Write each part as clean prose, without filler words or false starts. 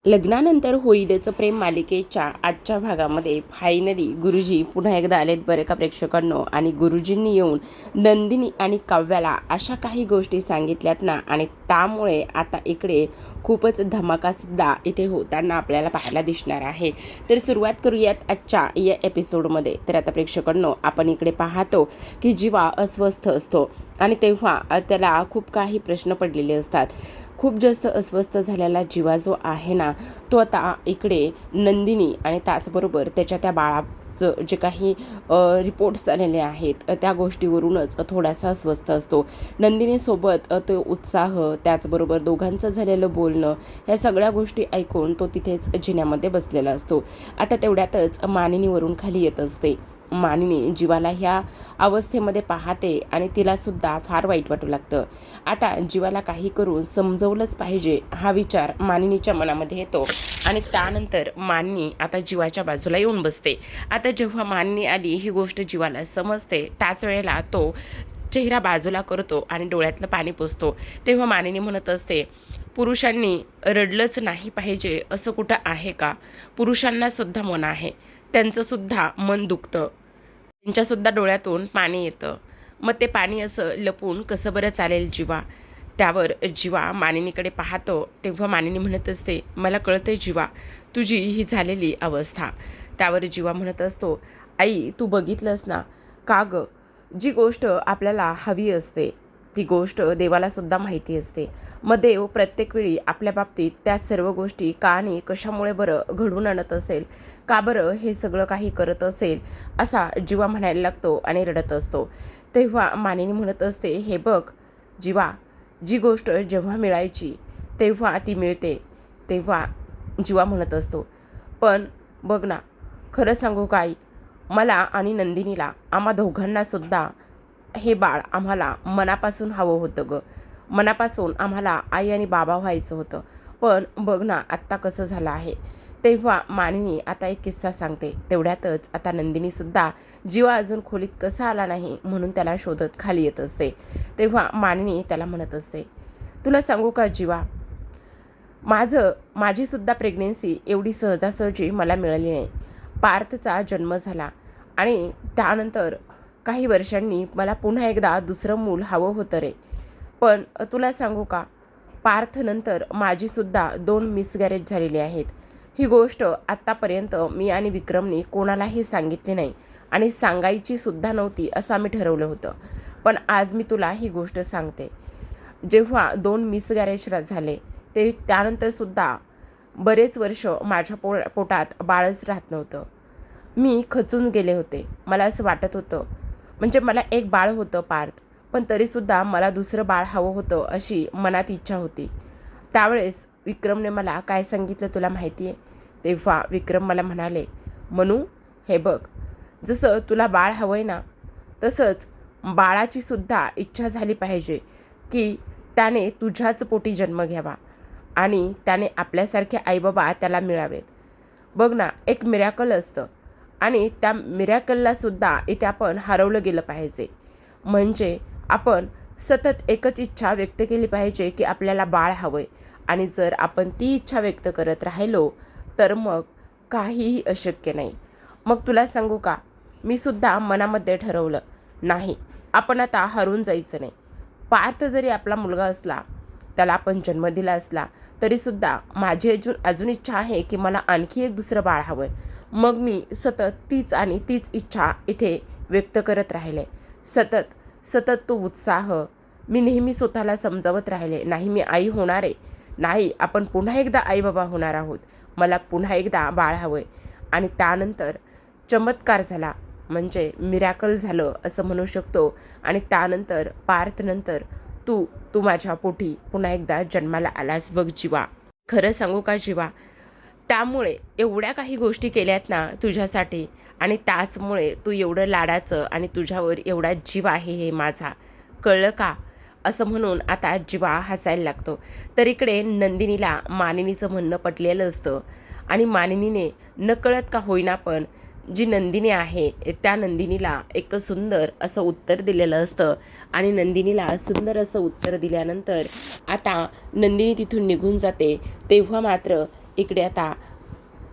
लग्नानंतर होईलेचं प्रेम मालिकेच्या आजच्या भागामध्ये फायनली गुरुजी पुन्हा एकदा आलेत बरं का प्रेक्षकांनो. आणि गुरुजींनी येऊन नंदिनी आणि काव्याला अशा काही गोष्टी सांगितल्यात ना, आणि त्यामुळे आता इकडे खूपच धमाकासुद्धा इथे होताना आपल्याला पाहायला दिसणार आहे. तर सुरुवात करूयात आजच्या या एपिसोडमध्ये. तर आता प्रेक्षकांनो, आपण इकडे पाहतो की जीवा अस्वस्थ असतो आणि तेव्हा त्याला खूप काही प्रश्न पडलेले असतात. खूप जास्त अस्वस्थ झालेला जीवा जो आहे ना, तो आता इकडे नंदिनी आणि त्याचबरोबर त्याच्या त्या बाळाचं जे काही रिपोर्ट्स आलेले आहेत त्या गोष्टीवरूनच थोडासा अस्वस्थ असतो. नंदिनीसोबत तो उत्साह, त्याचबरोबर दोघांचं झालेलं बोलणं, ह्या सगळ्या गोष्टी ऐकून तो तिथेच जिन्यामध्ये बसलेला असतो. आता तेवढ्यातच मानिनीवरून खाली येत असते. मानिनी जीवाला ह्या अवस्थेमध्ये पाहते आणि तिलासुद्धा फार वाईट वाटू लागतं. आता जीवाला काही करून समजवलंच पाहिजे हा विचार मानिनीच्या मनामध्ये येतो आणि त्यानंतर मानिनी आता जीवाच्या बाजूला येऊन बसते. आता जेव्हा मानिनी आली ही गोष्ट जीवाला समजते, त्याच वेळेला तो चेहरा बाजूला करतो आणि डोळ्यातलं पाणी पुसतो. तेव्हा मानिनी म्हणत असते, पुरुषांनी रडलंच नाही पाहिजे असं कुठं आहे का? पुरुषांनासुद्धा मन आहे, त्यांचंसुद्धा मन दुखतं, त्यांच्यासुद्धा डोळ्यातून पाणी येतं. मग ते पाणी असं लपून कसं बरं चालेल जीवा? त्यावर जीवा मानिनीकडे पाहतो. तेव्हा मानिनी म्हणत असते, मला कळतंय जीवा, तुझी ही झालेली अवस्था. त्यावर जीवा म्हणत असतो, आई तू बघितलंस ना, का गं? जी गोष्ट आपल्याला हवी असते ती गोष्ट देवालासुद्धा माहिती असते. मग देव प्रत्येक वेळी आपल्या बाबतीत त्या सर्व गोष्टी का आणि कशामुळे बरं घडवून आणत असेल, का बरं हे सगळं काही करत असेल, असा जीवा म्हणायला लागतो आणि रडत असतो. तेव्हा मानिनी म्हणत असते, हे बघ जीवा, जी गोष्ट जेव्हा मिळायची तेव्हा ती मिळते. तेव्हा जीवा म्हणत असतो, पण बघ ना, खरं सांगू का आई, मला आणि नंदिनीला, आम्हा दोघांनासुद्धा हे बाळ आम्हाला मनापासून हवं होतं गं. मनापासून आम्हाला आई आणि बाबा व्हायचं होतं. पण बघ ना आत्ता कसं झालं आहे. तेव्हा मानिनी आता एक किस्सा सांगते. तेवढ्यातच आता नंदिनीसुद्धा जीवा अजून खोलीत कसा आला नाही म्हणून त्याला शोधत खाली येत असते. तेव्हा मानिनी त्याला म्हणत असते, तुला सांगू का जीवा, माझीसुद्धा प्रेग्नेन्सी एवढी सहजासहजी मला मिळाली नाही. पार्थचा जन्म झाला आणि त्यानंतर काही वर्षांनी मला पुन्हा एकदा दुसरं मूल हवं होतं रे. पण तुला सांगू का, पार्थनंतर माझीसुद्धा 2 मिसगॅरेज झालेली आहेत. ही गोष्ट आत्तापर्यंत मी आणि विक्रमने कोणालाही सांगितली नाही आणि सांगायचीसुद्धा नव्हती असं आम्ही ठरवलं होतं. पण आज मी तुला ही गोष्ट सांगते. जेव्हा 2 मिसगॅरेज झाले ते त्यानंतरसुद्धा बरेच वर्ष माझ्या पोटात बाळच राहत नव्हतं. मी खचून गेले होते. मला असं वाटत होतं, म्हणजे मला एक बाळ होतं पार्थ, पण तरीसुद्धा मला दुसरं बाळ हवं होतं अशी मनात इच्छा होती. त्यावेळेस विक्रमने मला काय सांगितलं तुला माहिती आहे? तेव्हा विक्रम मला म्हणाले, मनू हे बघ, जसं तुला बाळ हवं आहे ना, तसंच बाळाचीसुद्धा इच्छा झाली पाहिजे की त्याने तुझ्याच पोटी जन्म घ्यावा आणि त्याने आपल्यासारखे आईबाबा त्याला मिळावेत. बघ ना, एक मिरॅकल असतं आणि त्या मिरॅकललासुद्धा इथे आपण हरवलं गेलं पाहिजे. म्हणजे आपण सतत एकच इच्छा व्यक्त केली पाहिजे की आपल्याला बाळ हवं आहे, आणि जर आपण ती इच्छा व्यक्त करत राहिलो तर मग काहीही अशक्य नाही. मग तुला सांगू का, मी सुद्धा मनामध्ये ठरवलं, नाही, आपण आता हरून जायचं नाही. पार्थ जरी आपला मुलगा असला, त्याला आपण जन्म दिला असला, तरीसुद्धा माझी अजून इच्छा आहे की मला आणखी एक दुसरं बाळ हवं आहे. मग मी सतत तीच आणि तीच इच्छा इथे व्यक्त करत राहिले. सतत सतत तो उत्साह मी नेहमी स्वतःला समजावत राहिले, नाही मी आई होणार आहे, नाही आपण पुन्हा एकदा आईबाबा होणार आहोत, मला पुन्हा एकदा बाळ हवं आहे. आणि त्यानंतर चमत्कार झाला, म्हणजे मिरॅकल झालं असं म्हणू शकतो. आणि त्यानंतर पार्थनंतर तू माझ्या पोटी पुन्हा एकदा जन्माला आलास बघ जीवा. खरं सांगू का जीवा, त्यामुळे एवढ्या काही गोष्टी केल्यात ना तुझ्यासाठी, आणि त्याचमुळे तू एवढं लाडाचं आणि तुझ्यावर एवढा जीव आहे हे माझा, कळलं का? असं म्हणून आता जीवा हसायला लागतो. तर इकडे नंदिनीला मानिनीचं म्हणणं पटलेलं असतं आणि मानिनीने नकळत का होईना पण जी नंदिनी आहे त्या नंदिनीला एक सुंदर असं उत्तर दिलेलं असतं. आणि नंदिनीला सुंदर असं उत्तर दिल्यानंतर आता नंदिनी तिथून निघून जाते. तेव्हा मात्र इकडे आता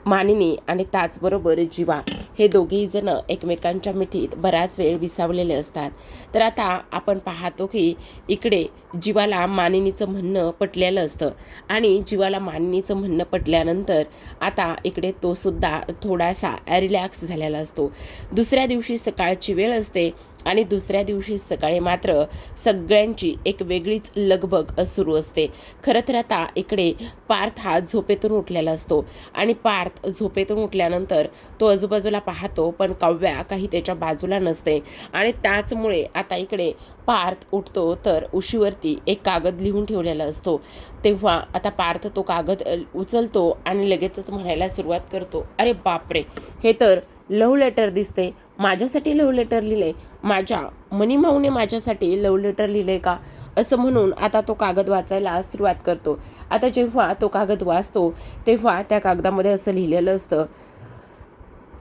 मानिनी आणि त्याचबरोबर जीवा हे दोघेही जण एकमेकांच्या मिठीत बराच वेळ विसावलेले असतात. तर आता आपण पाहतो की इकडे जीवाला मानिनीचं म्हणणं पटलेलं असतं आणि जीवाला मानिनीचं म्हणणं पटल्यानंतर आता इकडे तो सुद्धा थोडासा रिलॅक्स झालेला असतो. दुसऱ्या दिवशी सकाळची वेळ असते आणि दुसऱ्या दिवशी सकाळी मात्र सगळ्यांची एक वेगळीच लगबग सुरू असते. खरं तर आता इकडे पार्थ हा झोपेतून उठलेला असतो आणि पार्थ झोपेतून उठल्यानंतर तो आजूबाजूला पाहतो, पण काव्या काही त्याच्या बाजूला नसते आणि त्याचमुळे आता इकडे पार्थ उठतो तर उशीवरती एक कागद लिहून ठेवलेला असतो. तेव्हा आता पार्थ तो कागद उचलतो आणि लगेचच म्हणायला सुरुवात करतो, अरे बापरे, हे तर लव्ह लेटर दिसते. माझ्यासाठी लव्ह लेटर लिहिले, माझ्या मनीमाऊने माझ्यासाठी लव्ह लेटर लिहिले का, असं म्हणून आता तो कागद वाचायला सुरुवात करतो. आता जेव्हा तो कागद वाचतो तेव्हा त्या कागदामध्ये असं लिहिलेलं असतं,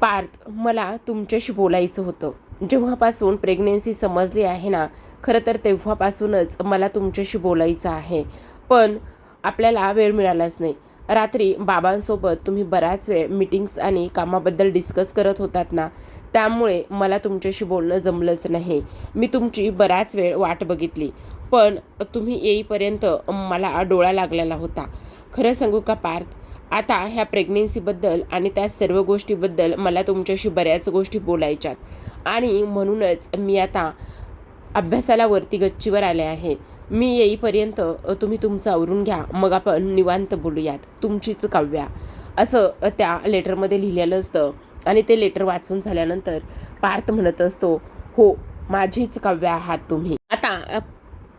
पार्थ, मला तुमच्याशी बोलायचं होतं. जेव्हापासून प्रेग्नेन्सी समजली आहे ना, खरं तर तेव्हापासूनच मला तुमच्याशी बोलायचं आहे, पण आपल्याला वेळ मिळालाच नाही. रात्री बाबांसोबत तुम्ही बराच वेळ मीटिंग्स आणि कामाबद्दल डिस्कस करत होतात ना, त्यामुळे मला तुमच्याशी बोलणं जमलंच नाही. मी तुमची बराच वेळ वाट बघितली, पण तुम्ही येईपर्यंत मला डोळा लागलेला होता. खरं सांगू का पार्थ, आता ह्या प्रेग्नेन्सीबद्दल आणि त्या सर्व गोष्टीबद्दल मला तुमच्याशी बऱ्याच गोष्टी बोलायच्यात आणि म्हणूनच मी आता अभ्यासाला वरती गच्चीवर आले आहे. मी येईपर्यंत तुम्ही तुमचं आवरून घ्या, मग आपण निवांत बोलूयात. तुमचीच काव्या, असं त्या लेटरमध्ये लिहिलेलं असतं. आणि ते लेटर वाचून झाल्यानंतर पार्थ म्हणत असतो, हो, माझीच काव्या आहात तुम्ही. आता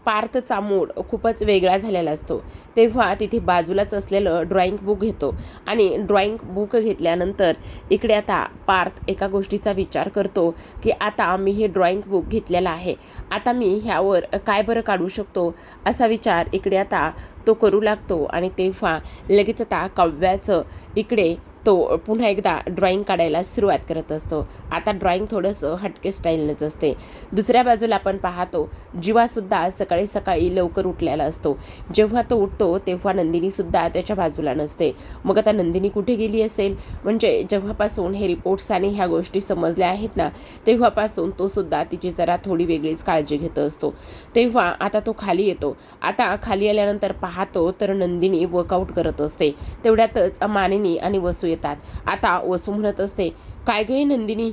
पार्थचा मूड खूपच वेगळा झालेला असतो. तेव्हा तिथे बाजूलाच असलेलं ड्रॉइंग बुक घेतो आणि ड्रॉइंग बुक घेतल्यानंतर इकडे आता पार्थ एका गोष्टीचा विचार करतो की आता मी हे ड्रॉइंग बुक घेतलेलं आहे, आता मी ह्यावर काय बरं काढू शकतो, असा विचार इकडे आता तो करू लागतो. आणि तेव्हा लगेच आता काव्याचं इकडे तो पुन्हा एकदा ड्रॉइंग काढायला सुरुवात करत असतो. आता ड्रॉइंग थोडंसं हटके स्टाईलनंच असते. दुसऱ्या बाजूला आपण पाहतो जीवासुद्धा सकाळी सकाळी लवकर उठलेला असतो. जेव्हा तो उठतो तेव्हा नंदिनीसुद्धा त्याच्या बाजूला नसते. मग आता नंदिनी कुठे गेली असेल, म्हणजे जेव्हापासून हे रिपोर्ट्स आणि ह्या गोष्टी समजल्या आहेत ना, तेव्हापासून तो सुद्धा तिची जरा थोडी वेगळीच काळजी घेत असतो. तेव्हा आता तो खाली येतो. आता खाली आल्यानंतर पाहतो तर नंदिनी वर्कआउट करत असते. तेवढ्यातच मानिनी आणि वसू येतात. आता वसू म्हणत असते, काय गं नंदिनी,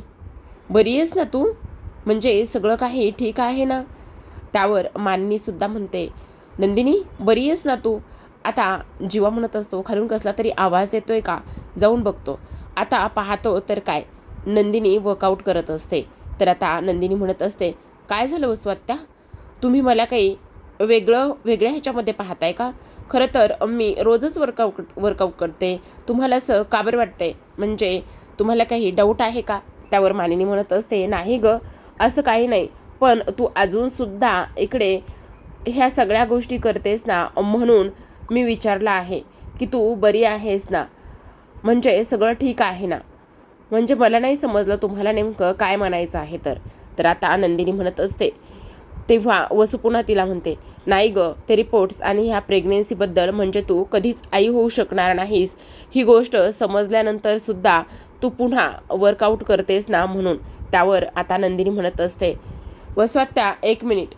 बरी आहेस ना तू, म्हणजे सगळं काही ठीक आहे ना. त्यावर मानिनी सुद्धा म्हणते, नंदिनी बरी आहेस ना तू. आता जीवा म्हणत असतो, खालून कसला तरी आवाज येतोय का, जाऊन बघतो. आता पाहतो तर काय, नंदिनी वर्कआउट करत असते. तर आता नंदिनी म्हणत असते, काय झालं वसू आत्या, तुम्ही मला काही वेगळ्या ह्याच्यामध्ये पाहताय का. खरं तर मी रोजच वर्कआउट करते, तुम्हाला असं का बरं वाटतंय, म्हणजे तुम्हाला काही डाऊट आहे का. त्यावर मानिनी म्हणत असते, नाही गं, असं काही नाही, पण तू अजूनसुद्धा इकडे ह्या सगळ्या गोष्टी करतेस ना, म्हणून मी विचारलं आहे की तू बरी आहेस ना, म्हणजे सगळं ठीक आहे ना. म्हणजे मला नाही समजलं तुम्हाला नेमकं काय म्हणायचं आहे. तर आता नंदिनी म्हणत असते. तेव्हा वसू पुन्हा तिला म्हणते, नाही गं, ते रिपोर्ट्स आणि ह्या प्रेग्नेन्सीबद्दल, म्हणजे तू कधीच आई होऊ शकणार नाहीस, ही गोष्ट समजल्यानंतर सुद्धा तू पुन्हा वर्कआउट करतेस ना, म्हणून. त्यावर आता नंदिनी म्हणत असते, वसू आत्या, एक मिनिट,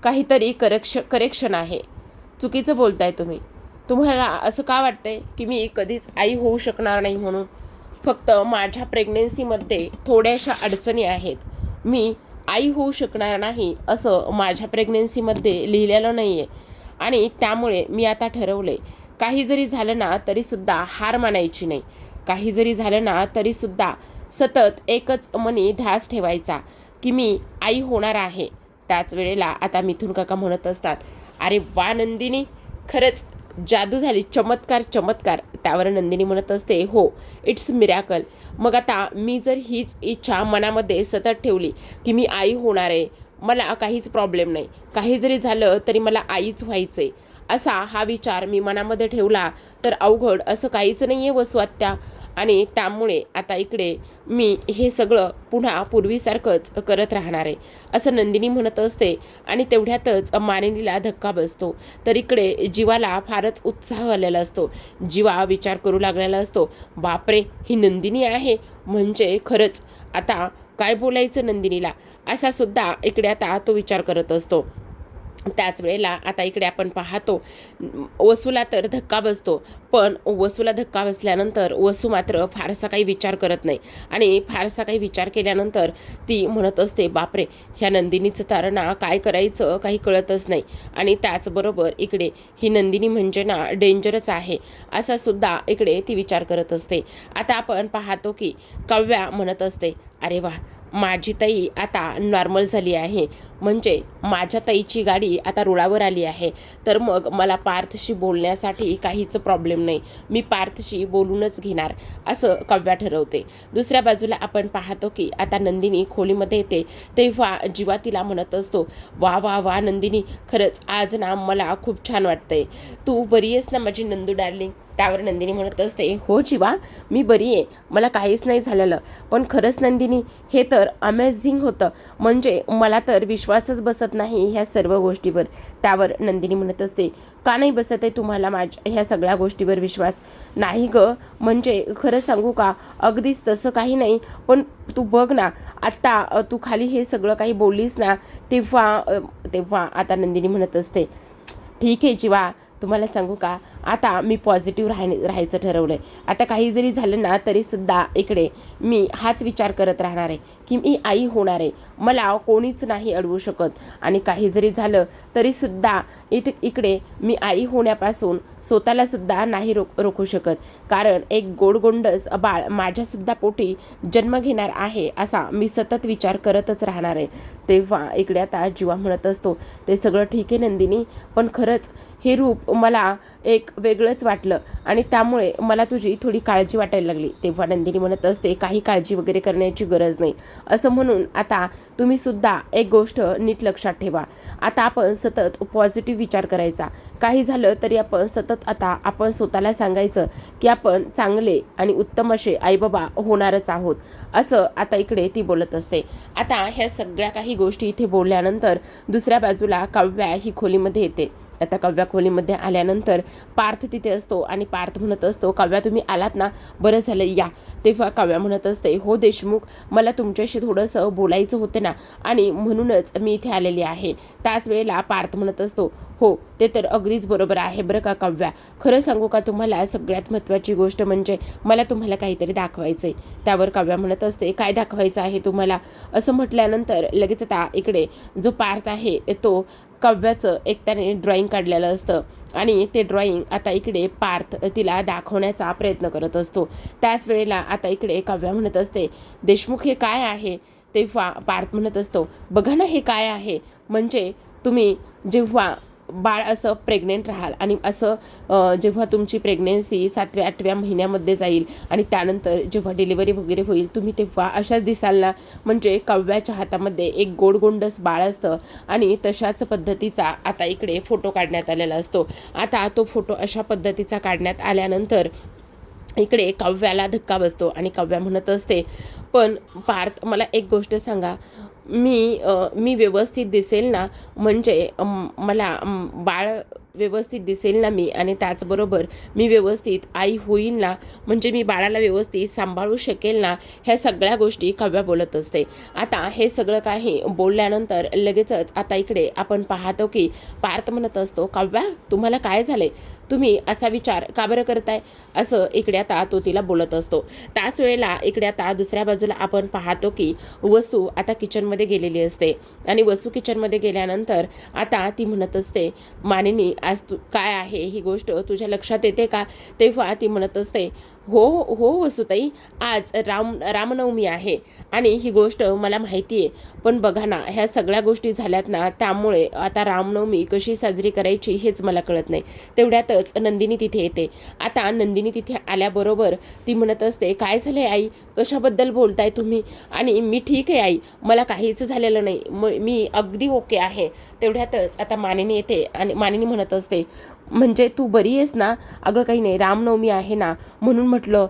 काहीतरी करेक्शन आहे, चुकीचं बोलताय तुम्ही. तुम्हाला असं का वाटतंय की मी कधीच आई होऊ शकणार नाही म्हणून. फक्त माझ्या प्रेग्नेन्सीमध्ये थोड्याशा अडचणी आहेत. मी आई होऊ शकणार नाही असं माझ्या प्रेग्नेन्सीमध्ये लिहिलेलं नाही आहे आणि त्यामुळे मी आता ठरवलं आहे, काही जरी झालं ना तरीसुद्धा हार मानायची नाही. काही जरी झालं ना तरीसुद्धा सतत एकच मनी ध्यास ठेवायचा की मी आई होणार आहे. त्याच वेळेला आता मिथुन काका म्हणत असतात, अरे वा नंदिनी, खरंच जादू झाली, चमत्कार. त्यावर नंदिनी म्हणत असते, हो, इट्स मिरॅकल. मग आता मी जर हीच इच्छा मनामध्ये सतत ठेवली की मी आई होणार आहे, मला काहीच प्रॉब्लेम नाही, काही जरी झालं तरी मला आईच व्हायचं आहे, असा हा विचार मी मनामध्ये ठेवला तर अवघड असं काहीच नाही आहे वसू आत्या. आणि त्यामुळे आता इकडे मी हे सगळं पुन्हा पूर्वीसारखंच करत राहणार आहे असं नंदिनी म्हणत असते. आणि तेवढ्यातच मानिनीला धक्का बसतो. तर इकडे जीवाला फारच उत्साह आलेला असतो. जीवा विचार करू लागलेला असतो, बापरे ही नंदिनी आहे म्हणजे खरंच आता काय बोलायचं नंदिनीला, असा सुद्धा इकडे आता तो विचार करत असतो. त्याच वेळेला आता इकडे आपण पाहतो वसूला तर धक्का बसतो. पण वसूला धक्का बसल्यानंतर वसू मात्र फारसा काही विचार करत नाही. आणि फारसा काही विचार केल्यानंतर ती म्हणत असते, बापरे ह्या नंदिनीचं तर ना काय करायचं काही कळतच नाही. आणि त्याचबरोबर इकडे ही नंदिनी म्हणजे ना डेंजरच आहे असा सुद्धा इकडे ती विचार करत असते. आता आपण पाहतो की काव्या म्हणत असते, अरे वा माझी ताई आता नॉर्मल झाली आहे, म्हणजे माझ्या ताईची गाडी आता रुळावर आली आहे. तर मग मला पार्थशी बोलण्यासाठी काहीच प्रॉब्लेम नाही, मी पार्थशी बोलूनच घेणार असं काव्या ठरवते. दुसऱ्या बाजूला आपण पाहतो की आता नंदिनी खोलीमध्ये येते. तेव्हा जीवा तिला म्हणत असतो, वा वा वा नंदिनी, खरंच आज ना मला खूप छान वाटतंय, तू बरी आहेस ना माझी नंदू डार्लिंग. त्यावर नंदिनी म्हणत असते, हो जीवा मी बरी आहे, मला काहीच नाही झालेलं. पण खरंच नंदिनी हे तर अमेझिंग होतं, म्हणजे मला तर विश्वासच बसत नाही ह्या सर्व गोष्टीवर. त्यावर नंदिनी म्हणत असते, का नाही बसत आहे तुम्हाला माझ्या ह्या सगळ्या गोष्टीवर विश्वास? नाही ग, म्हणजे खरं सांगू का अगदीच तसं काही नाही, पण तू बघ ना आत्ता तू खाली हे सगळं काही बोललीस ना तेव्हा आता नंदिनी म्हणत असते, ठीक आहे जीवा, तुम्हाला सांगू का आता मी पॉझिटिव्ह राहायचं ठरवलं आहे. आता काही जरी झालं ना तरीसुद्धा इकडे मी हाच विचार करत राहणार आहे की मी आई होणार आहे, मला कोणीच नाही अडवू शकत. आणि काही जरी झालं तरीसुद्धा इकडे मी आई होण्यापासून स्वतःलासुद्धा नाही रोखू शकत, कारण एक गोडगोंडस बाळ माझ्यासुद्धा पोटी जन्म घेणार आहे असा मी सतत विचार करतच राहणार आहे. तेव्हा इकडे आता जीवा म्हणत असतो, ते सगळं ठीक आहे नंदिनी, पण खरंच हे रूप मला एक वेगळंच वाटलं आणि त्यामुळे मला तुझी थोडी काळजी वाटायला लागली. तेव्हा नंदिनी म्हणत असते, काही काळजी वगैरे करण्याची गरज नाही असं म्हणून आता तुम्ही सुद्धा एक गोष्ट नीट लक्षात ठेवा, आता आपण सतत पॉझिटिव्ह विचार करायचा. काही झालं तरी आपण सतत आता आपण स्वतःला सांगायचं की आपण चांगले आणि उत्तम असे आईबाबा होणारच आहोत असं आता इकडे ती बोलत असते. आता ह्या सगळ्या काही गोष्टी इथे बोलल्यानंतर दुसऱ्या बाजूला काव्या ही खोलीमध्ये येते. आता काव्या खोलीमध्ये आल्यानंतर पार्थ तिथे असतो आणि पार्थ म्हणत असतो, काव्या तुम्ही आलात ना, बरं झालं या. तेव्हा काव्या म्हणत असते, हो देशमुख, मला तुमच्याशी थोडंसं बोलायचं होतं ना आणि म्हणूनच मी इथे आलेली आहे. त्याच वेळेला पार्थ म्हणत असतो, हो ते तर अगदीच बरोबर आहे बरं का काव्या, खरं सांगू का तुम्हाला सगळ्यात महत्त्वाची गोष्ट म्हणजे मला तुम्हाला काहीतरी दाखवायचं आहे. त्यावर काव्या म्हणत असते, काय दाखवायचं आहे तुम्हाला? असं म्हटल्यानंतर लगेच आता इकडे जो पार्थ आहे तो काव्याचं एक त्याने ड्रॉइंग काढलेलं असतं आणि ते ड्रॉइंग आता इकडे पार्थ तिला दाखवण्याचा प्रयत्न करत असतो. त्याच वेळेला आता इकडे काव्या म्हणत असते, देशमुख हे काय आहे? तेव्हा पार्थ म्हणत असतो, बघा ना हे काय आहे, म्हणजे तुम्ही जेव्हा बाळ असं प्रेग्नेंट राहाल आणि असं जेव्हा तुमची प्रेग्नेन्सी 7व्या-8व्या महिन्यामध्ये जाईल आणि त्यानंतर जेव्हा डिलिव्हरी वगैरे होईल तुम्ही तेव्हा अशाच दिसाल ना, म्हणजे काव्याच्या हातामध्ये एक गोडगोंडस बाळ असतं आणि तशाच पद्धतीचा आता इकडे फोटो काढण्यात आलेला असतो. आता तो फोटो अशा पद्धतीचा काढण्यात आल्यानंतर इकडे काव्याला धक्का बसतो आणि काव्या म्हणत असते, पण पार्थ मला एक गोष्ट सांगा, मी व्यवस्थित दिसेल ना, म्हणजे मला बाळ व्यवस्थित दिसेल ना मी, आणि त्याचबरोबर मी व्यवस्थित आई होईल ना, म्हणजे मी बाळाला व्यवस्थित सांभाळू शकेल ना, ह्या सगळ्या गोष्टी काव्या बोलत असते. आता हे सगळं काही बोलल्यानंतर लगेचच आता इकडे आपण पाहतो की पार्थ म्हणत असतो, काव्या तुम्हाला काय झाले, तुम्ही असा विचार का बरं करताय, असं इकडे आता तो तिला बोलत असतो. त्याच वेळेला इकडे आता दुसऱ्या बाजूला आपण पाहतो की वसू आता किचनमध्ये गेलेली असते आणि वसू किचनमध्ये गेल्यानंतर आता ती म्हणत असते, मानिनी आज तू काय आहे ही गोष्ट तुझ्या लक्षात येते का? तेव्हा ती म्हणत असते, हो हो वसुताई, आज रामनवमी आहे आणि ही गोष्ट मला माहिती आहे, पण बघा ना ह्या सगळ्या गोष्टी झाल्यात ना, त्यामुळे आता रामनवमी कशी साजरी करायची हेच मला कळत नाही. तेवढ्यातच नंदिनी तिथे येते. आता नंदिनी तिथे आल्याबरोबर ती म्हणत असते, काय झालं आहे आई, कशाबद्दल बोलताय तुम्ही? आणि मी ठीक आहे आई, मला काहीच झालेलं नाही, मी अगदी ओके आहे. तेवढ्यातच आता मानिनी येते आणि मानिनी म्हणत असते, म्हणजे तू बरी आहेस ना? अगं काही नाही, रामनवमी आहे ना, म्हणून म्हटलं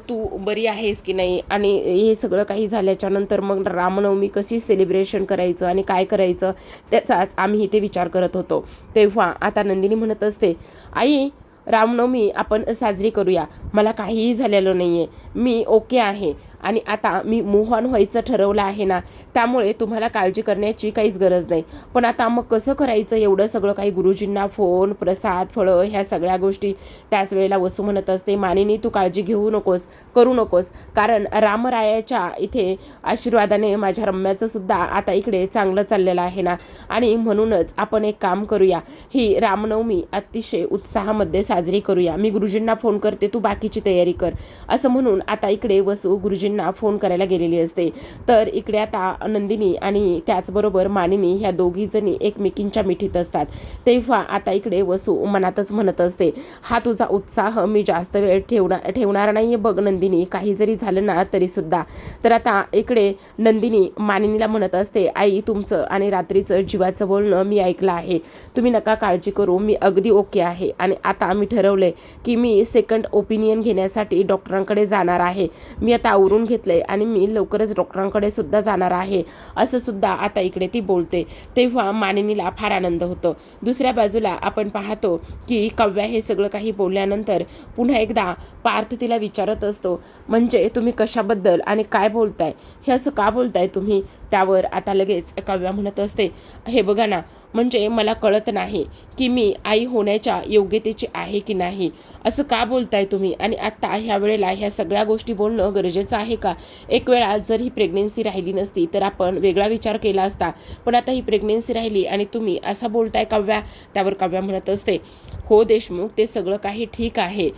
तू बरी आहेस की नाही. आणि हे सगळं काही झाल्याच्या नंतर मग रामनवमी कशी सेलिब्रेशन करायचं आणि काय करायचं त्याचाच आम्ही इथे विचार करत होतो. तेव्हा आता नंदिनी म्हणत असते, आई रामनवमी आपण साजरी करूया. मला काहीही झालेलं नाही आहे, मी ओके आहे. आणि आता मी मूव्ह ऑन व्हायचं ठरवलं आहे ना, त्यामुळे तुम्हाला काळजी करण्याची काहीच गरज नाही. पण आता मग कसं करायचं एवढं सगळं काही? गुरुजींना फोन, प्रसाद, फळं ह्या सगळ्या गोष्टी. त्याच वेळेला वसू म्हणत असते, मानिनी तू काळजी घेऊ नकोस, करू नकोस, कारण रामरायाच्या इथे आशीर्वादाने माझ्या रम्याचं सुद्धा आता इकडे चांगलं चाललेलं आहे ना. आणि म्हणूनच आपण एक काम करूया, ही रामनवमी अतिशय उत्साहामध्ये साजरी करूया. मी गुरुजींना फोन करते, तू बाकीची तयारी कर. असं म्हणून आता इकडे वसू गुरुजींना फोन करायला गेलेली असते. तर इकडे आता नंदिनी आणि त्याचबरोबर मानिनी ह्या दोघी जणी एकमेकींच्या मिठीत असतात. तेव्हा आता इकडे वसू मनातच म्हणत असते, हा तुझा उत्साह मी जास्त वेळ ठेवणार नाहीये बघ नंदिनी, काही जरी झालं ना तरी सुद्धा. तर आता इकडे नंदिनी मानिनीला म्हणत असते, आई तुमचं आणि रात्रीचं जीवाचं बोलणं मी ऐकलं आहे, तुम्ही नका काळजी करू, मी अगदी ओके आहे. आणि आता मी ठरवलंय की मी सेकंड ओपिनियन घेण्यासाठी डॉक्टरांकडे जाणार आहे. मी आता आवरून घेतलंय आणि मी लवकरच डॉक्टरांकडे सुद्धा जाणार आहे, असं सुद्धा आता इकडे ती बोलते. तेव्हा मानिनीला फार आनंद होतो. दुसऱ्या बाजूला आपण पाहतो की काव्या हे सगळं काही बोलल्यानंतर पुन्हा एकदा पार्थ तिला विचारत असतो, म्हणजे तुम्ही कशाबद्दल आणि काय बोलताय, हे असं का बोलताय तुम्ही? त्यावर आता लगेच काव्या म्हणत असते, हे बघा ना, म्हणजे मला कळत नाही की मी आई होण्याच्या योग्यतेची आहे की नाही, असं का बोलताय तुम्ही? आणि आत्ता ह्या वेळेला ह्या सगळ्या गोष्टी बोलणं गरजेचं आहे का? एक वेळा जर ही प्रेग्नेन्सी राहिली नसती तर आपण वेगळा विचार केला असता, पण आता ही प्रेग्नेन्सी राहिली आणि तुम्ही असं बोलताय काव्या? त्यावर काव्या म्हणत असते, हो देशमुख, ते सगळं काही ठीक आहे,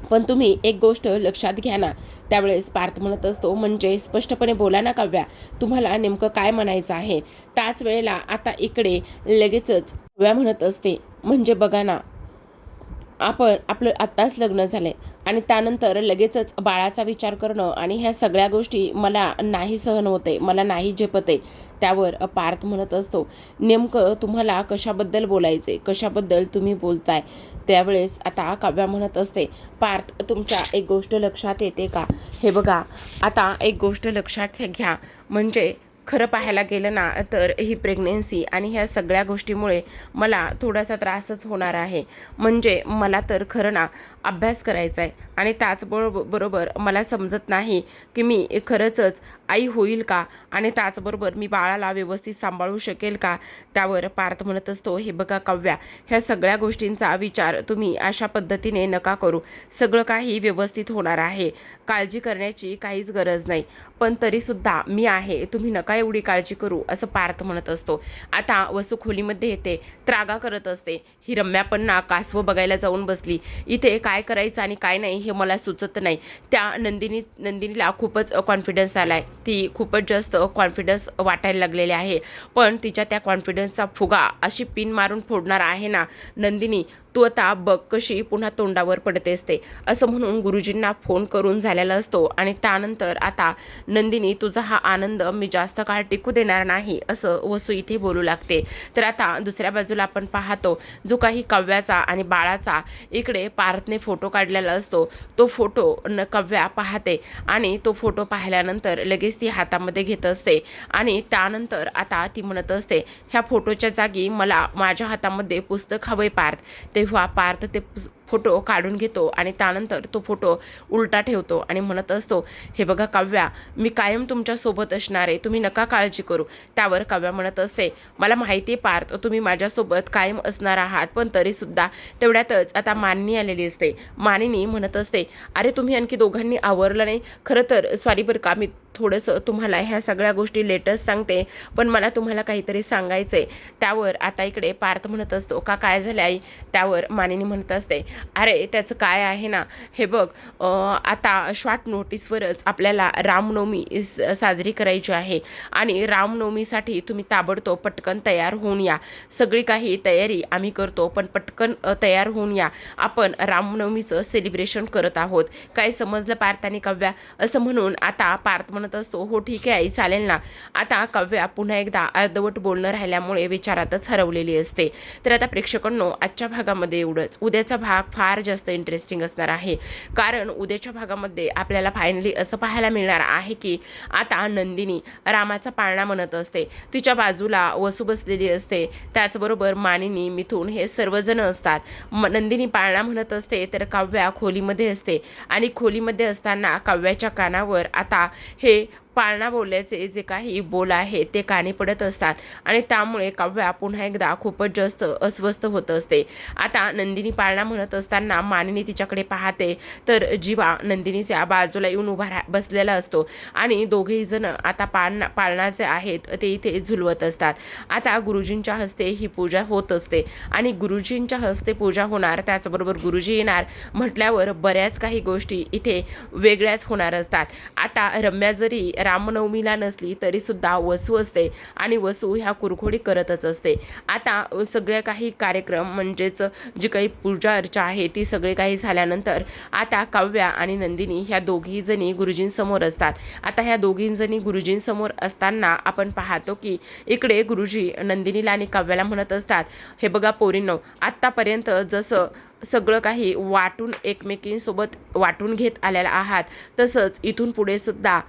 पण तुम्ही एक गोष्ट लक्षात घ्या ना. त्यावेळेस पार्थ म्हणत असतो, म्हणजे स्पष्टपणे बोला ना काव्या, तुम्हाला नेमकं काय म्हणायचं आहे? त्याच वेळेला आता इकडे लगेचच काव्या म्हणत असते, म्हणजे बघा ना, आपलं आत्ताच लग्न झालंय आणि त्यानंतर लगेचच बाळाचा विचार करणं आणि ह्या सगळ्या गोष्टी मला नाही सहन होते, मला नाही झेपते. त्यावर पार्थ म्हणत असतो, नेमकं तुम्हाला कशाबद्दल बोलायचे, कशाबद्दल तुम्ही बोलताय? त्यावेळेस आता काव्या म्हणत असते, पार्थ तुमच्या एक गोष्ट लक्षात येते का? हे बघा, आता एक गोष्ट लक्षात घ्या, म्हणजे खरं पाहायला गेलं ना तर ही प्रेग्नेन्सी आणि ह्या सगळ्या गोष्टीमुळे मला थोडासा त्रासच होणार आहे. म्हणजे मला तर खरं ना अभ्यास करायचा आहे आणि त्याचबरोबर मला समजत नाही की मी खरंचच आई होईल का आणि त्याचबरोबर मी बाळाला व्यवस्थित सांभाळू शकेल का? त्यावर पार्थ म्हणत असतो, हे बघा काव्या, ह्या सगळ्या गोष्टींचा विचार तुम्ही अशा पद्धतीने नका करू, सगळं काही व्यवस्थित होणार आहे, काळजी करण्याची काहीच गरज नाही. पण तरीसुद्धा मी आहे, तुम्ही नका एवढी काळजी करू, असं पार्थ म्हणत असतो. आता वसू खोलीमध्ये येते, त्रागा करत असते. ही रम्या पण ना कासवं बघायला जाऊन बसली, इथे काय करायचं आणि काय नाही हे मला सुचत नाही. त्या नंदिनीला खूपच कॉन्फिडन्स आलाय, ती खूपच जास्त कॉन्फिडन्स वाटायला लागलेली आहे. पण तिच्या त्या कॉन्फिडन्सचा फुगा अशी पिन मारून फोडणार आहे ना नंदिनी, तू आता बघ कशी पुन्हा तोंडावर पडतेस ते, असं म्हणून गुरुजींना फोन करून झालेला असतो. आणि त्यानंतर आता नंदिनी, तुझा हा आनंद मी जास्त काळ टिकू देणार नाही, असं वसू इथे बोलू लागते. तर आता दुसऱ्या बाजूला आपण पाहतो, जो काही काव्याचा आणि बाळाचा इकडे पार्थने फोटो काढलेला असतो, तो फोटो काव्या पाहते आणि तो फोटो पाहिल्यानंतर लगेच ती हातामध्ये घेत असते. आणि त्यानंतर आता ती म्हणत असते, ह्या फोटोच्या जागी मला माझ्या हातामध्ये पुस्तक हवंय पार्थ. तेव्हा पार्थ ते फोटो काढून घेतो आणि त्यानंतर तो फोटो उलटा ठेवतो आणि म्हणत असतो, हे बघा काव्या, मी कायम तुमच्यासोबत असणार आहे, तुम्ही नका काळजी करू. त्यावर काव्या म्हणत असते, मला माहिती आहे पार्थ, तुम्ही माझ्यासोबत कायम असणार आहात. पण तरीसुद्धा तेवढ्यातच आता मानिनी आलेली असते. मानिनी म्हणत असते, अरे तुम्ही आणखी दोघांनी आवरलं नाही? खरं तर सॉरी बरं का, मी थोडंसं तुम्हाला ह्या सगळ्या गोष्टी लेटेस्ट सांगते, पण मला तुम्हाला काहीतरी सांगायचं आहे. त्यावर आता इकडे पार्थ म्हणत असतो, का काय झालं आई? त्यावर मानिनी म्हणत असते, अरे त्याचं काय आहे ना, हे बघ, आता शॉर्ट नोटीसवरच आपल्याला रामनवमी साजरी करायची आहे आणि रामनवमीसाठी तुम्ही ताबडतोब पटकन तयार होऊन या. सगळी काही तयारी आम्ही करतो, पण पटकन तयार होऊन या, आपण रामनवमीचं सेलिब्रेशन करत आहोत. काय समजलं पार्थ आणि काव्या? असं म्हणून आता पार्थ म्हणत असतो, हो ठीक आहे आई, चालेल ना. आता काव्या पुन्हा एकदा अर्धवट बोलणं राहिल्यामुळे विचारातच हरवलेली असते. तर आता प्रेक्षकांनो, आजच्या भागामध्ये एवढंच. उद्याचा भाग फार जास्त इंटरेस्टिंग असणार आहे, कारण उद्याच्या भागामध्ये आपल्याला फायनली असं पाहायला मिळणार आहे की आता नंदिनी रामाचा पाळणा म्हणत असते. तिच्या बाजूला वसू बसलेली असते, त्याचबरोबर मानिनी, मिथून हे सर्वजण असतात. नंदिनी पाळणा म्हणत असते तर काव्या खोलीमध्ये असते आणि खोलीमध्ये असताना काव्याच्या कानावर आता हे पाळणा बोलल्याचे जे काही बोल आहे ते कानी पडत असतात आणि त्यामुळे काव्या पुन्हा एकदा खूपच जास्त अस्वस्थ होत असते. आता नंदिनी पाळणा म्हणत असताना मानिनी तिच्याकडे पाहते तर जीवा नंदिनीच्या बाजूला येऊन बसलेला असतो आणि दोघेही जण आता पाळणाचे आहेत ते इथे झुलवत असतात. आता गुरुजींच्या हस्ते ही पूजा होत असते आणि गुरुजींच्या हस्ते पूजा होणार, त्याचबरोबर गुरुजी येणार म्हटल्यावर बऱ्याच काही गोष्टी इथे वेगळ्याच होणार असतात. आता रम्या जरी रामनवमीला नसली तरी सुद्धा वसू असते आणि वसू ह्या कुरघोडी करतच असते. आता सगळ्या काही कार्यक्रम म्हणजेच जी काही पूजा अर्चा आहे ती सगळे काही झाल्यानंतर आता काव्या आणि नंदिनी ह्या दोघी जणी गुरुजींसमोर असतात. आता ह्या दोघी जणी गुरुजींसमोर असताना आपण पाहतो की इकडे गुरुजी नंदिनीला आणि काव्याला म्हणत असतात, हे बघा पोरींनो, आत्तापर्यंत जसं सगळं काही वाटून एकमेकींसोबत वाटून घेत आलेला आहात, तसंच इथून पुढे सुद्धा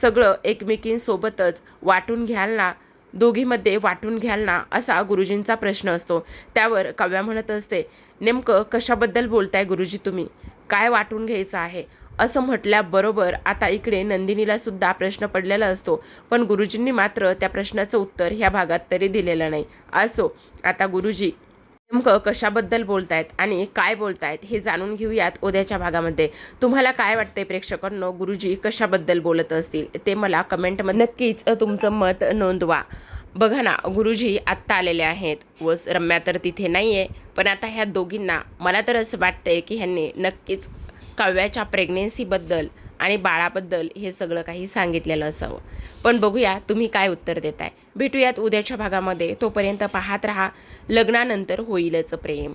सगळं एकमेकींसोबतच वाटून घ्याल ना, दोघीमध्ये वाटून घ्याल ना, असा गुरुजींचा प्रश्न असतो. त्यावर काव्या म्हणत असते, नेमकं कशाबद्दल बोलताय गुरुजी तुम्ही? काय वाटून घ्यायचं आहे? असं म्हटल्याबरोबर आता इकडे नंदिनीला सुद्धा प्रश्न पडलेला असतो, पण गुरुजींनी मात्र त्या प्रश्नाचं उत्तर ह्या भागात तरी दिलेलं नाही. असो, आता गुरुजी नेमकं कशाबद्दल बोलतायत आणि काय बोलतायत हे जाणून घेऊयात उद्याच्या भागामध्ये. तुम्हाला काय वाटतंय प्रेक्षकांनो, गुरुजी कशाबद्दल बोलत असतील ते मला कमेंटमध्ये नक्कीच तुमचं मत नोंदवा. बघा ना, गुरुजी आत्ता आलेले आहेत व रम्या तर तिथे नाही आहे, पण आता ह्या दोघींना मला तर असं वाटतंय की ह्यांनी नक्कीच काव्याच्या प्रेग्नेन्सीबद्दल आणि बाळाबद्दल हे सगळं काही सांगितलेलं असावं. पण बघूया तुम्ही काय उत्तर देताय. भेटूयात उद्याच्या भागामध्ये. तोपर्यंत पाहत रहा लग्नानंतर होईलच प्रेम.